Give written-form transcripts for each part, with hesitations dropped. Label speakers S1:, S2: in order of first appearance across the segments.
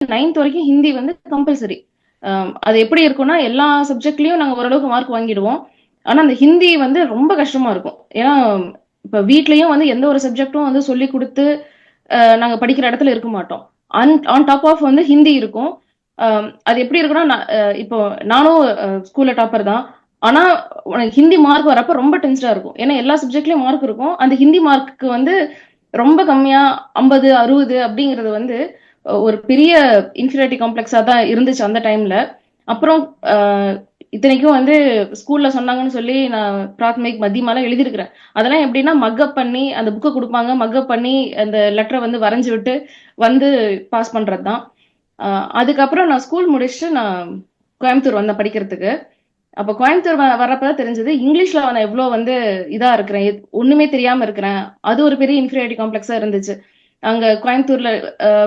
S1: 9th வரைக்கும் ஹிந்தி வந்து compulsory. அது எப்படி இருக்கும்னா, எல்லா சப்ஜெக்ட்லயும் நாங்க ஓரளவுக்கு மார்க் வாங்கிடுவோம். ஆனா, அந்த ஹிந்தி வந்து ரொம்ப கஷ்டமா இருக்கும். ஏன்னா, இப்ப வீட்லயும் வந்து எந்த ஒரு சப்ஜெக்ட்டும் வந்து சொல்லிக் குடுத்து, நாங்க படிக்கிற இடத்துல இருக்க மாட்டோம். ஆன் டாப் ஆஃப் வந்து ஹிந்தி இருக்கும். அது எப்படி இருக்கும்னா, இப்போ நானும் ஸ்கூல்ல டாப்பர் தான். ஆனா, உனக்கு ஹிந்தி மார்க் வரப்ப ரொம்ப டென்ஸ்டா இருக்கும். ஏன்னா, எல்லா சப்ஜெக்ட்லயும் மார்க் இருக்கும். அந்த ஹிந்தி மார்க்குக்கு வந்து ரொம்ப கம்மியா 50, 60 அப்படிங்கிறது வந்து ஒரு பெரிய இன்ஃபீரியாரிட்டி காம்ப்ளெக்ஸா தான் இருந்துச்சு அந்த டைம்ல. அப்புறம் அ இத்தனைக்கும் வந்து ஸ்கூல்ல சொன்னாங்கன்னு சொல்லி நான் பிராத்மிக், மத்தியமாலாம் எழுதியிருக்கிறேன். அதெல்லாம் எப்படின்னா மக்கப் பண்ணி அந்த புக்க குடுப்பாங்க. மக்கப் பண்ணி அந்த லெட்டர வந்து வரைஞ்சு விட்டு வந்து பாஸ் பண்றது தான். அதுக்கப்புறம் நான் ஸ்கூல் முடிச்சுட்டு நான் கோயம்புத்தூர் வந்தேன் படிக்கிறதுக்கு. அப்ப கோயம்புத்தூர் வர்றப்ப தான் தெரிஞ்சது, இங்கிலீஷ்ல நான் எவ்ளோ வந்து இதா இருக்கிறேன். ஒண்ணுமே தெரியாம இருக்கிறேன். அது ஒரு பெரிய இன்ஃபீரியாரிட்டி காம்ப்ளெக்ஸா இருந்துச்சு. அங்க கோயம்புத்தூர்ல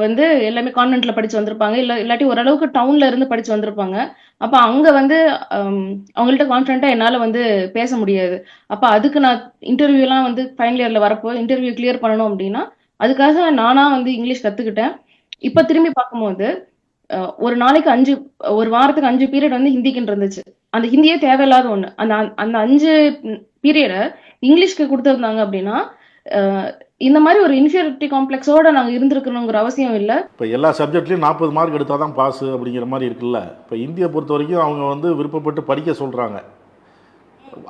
S1: வந்து எல்லாமே கான்வென்ட்ல படிச்சு வந்திருப்பாங்க. இல்லாட்டி ஓரளவுக்கு டவுன்ல இருந்து படிச்சு வந்திருப்பாங்க. அப்ப அங்க வந்து அவங்கள்ட்ட கான்ஃபிடென்ட்டா என்னால வந்து பேச முடியாது. அப்ப அதுக்கு நான் இன்டர்வியூலாம் வந்து ஃபைனல் இயர்ல வரப்போ இன்டர்வியூ கிளியர் பண்ணணும் அப்டின்னா, அதுக்காக நானா வந்து இங்கிலீஷ் கத்துக்கிட்டேன். இப்ப திரும்பி பார்க்கும்போது, அ ஒரு நாளைக்கு 5 ஒரு வாரத்துக்கு 5 பீரியட் வந்து ஹிந்திக்குன்னு இருந்துச்சு. அந்த ஹிந்தியே தேவையில்லாத ஒண்ணு. அந்த அந்த 5 பீரியட இங்கிலீஷ்க்கு குடுத்திருந்தாங்க அப்டின்னா, அ இந்த மாரி ஒரு இன்ஃபீரியாரிட்டி காம்ப்ளெக்ஸோட நாங்க இருந்திருக்கணுங்கிற அவசியம் இல்ல.
S2: இப்போ எல்லா சப்ஜெக்ட்லையும் 40 மார்க் எடுத்தால் தான் பாஸு அப்படிங்கிற மாதிரி இருக்குல்ல. இப்போ இந்தியை பொறுத்த வரைக்கும் அவங்க வந்து விருப்பப்பட்டு படிக்க சொல்கிறாங்க.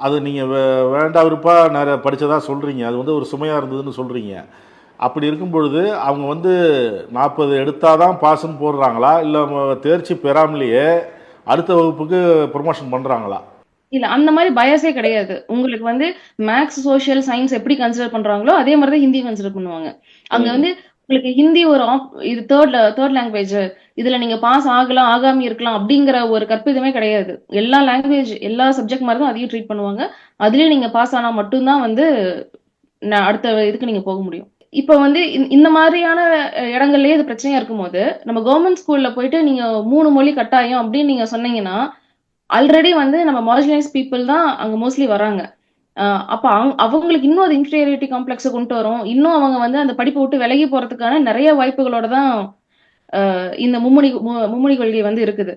S2: அது நீங்கள் வேண்டா விருப்பா நிறைய படித்ததா சொல்கிறீங்க. அது வந்து ஒரு சுமையாக இருந்ததுன்னு சொல்கிறீங்க. அப்படி இருக்கும் பொழுது அவங்க வந்து 40 எடுத்தால் தான் பாஸ்ன்னு போடுறாங்களா, இல்லை தேர்ச்சி பெறாமலேயே அடுத்த வகுப்புக்கு ப்ரொமோஷன் பண்ணுறாங்களா?
S1: இல்ல அந்த மாரி பயாஸே கிடையாது. உங்களுக்கு வந்து மேத்ஸ், சோசியல், சயன்ஸ் எப்படி கன்சிடர் பண்றாங்களோ, அதே மாரி தான் ஹிந்தி கன்சிடர் பண்ணுவாங்க. அங்க வந்து உங்களுக்கு ஹிந்தி ஒரு இது 3 லாங்குவேஜ். இதுல நீங்க பாஸ் ஆகலாம், ஆகாம இருக்கலாம் அப்படிங்கிற ஒரு கற்பிதமே கிடையாது. எல்லா லாங்குவேஜ், எல்லா சப்ஜெக்ட் மாரி தான் அதையும் ட்ரீட் பண்ணுவாங்க. அதுலயும் நீங்க பாஸ் ஆனா மட்டும் தான் வந்து அடுத்த இதுக்கு நீங்க போக முடியும். இப்ப வந்து இந்த மாதிரியான இடங்கள்லயே இது பிரச்சனையா இருக்கும்போது, நம்ம கவர்ன்மெண்ட் ஸ்கூல்ல போயிட்டு நீங்க 3 மொழி கட்டாயம் அப்படின்னு நீங்க சொன்னீங்கன்னா, ஆல்ரெடி வந்து நம்ம மார்ஜினலைஸ் பீப்பிள் தான் அங்க மோஸ்ட்லி வராங்க. அ அப்ப அவங்களுக்கு இன்னும் அது இன்ஃபீரியாரிட்டி காம்ப்ளெக்ஸ கொண்டு வரும். இன்னும் அவங்க வந்து அந்த படிப்ப விட்டு விலகி போறதுக்கான நெறைய வாய்ப்புகளோட தான் இந்த மும்மொழி கொள்கை வந்து இருக்குது.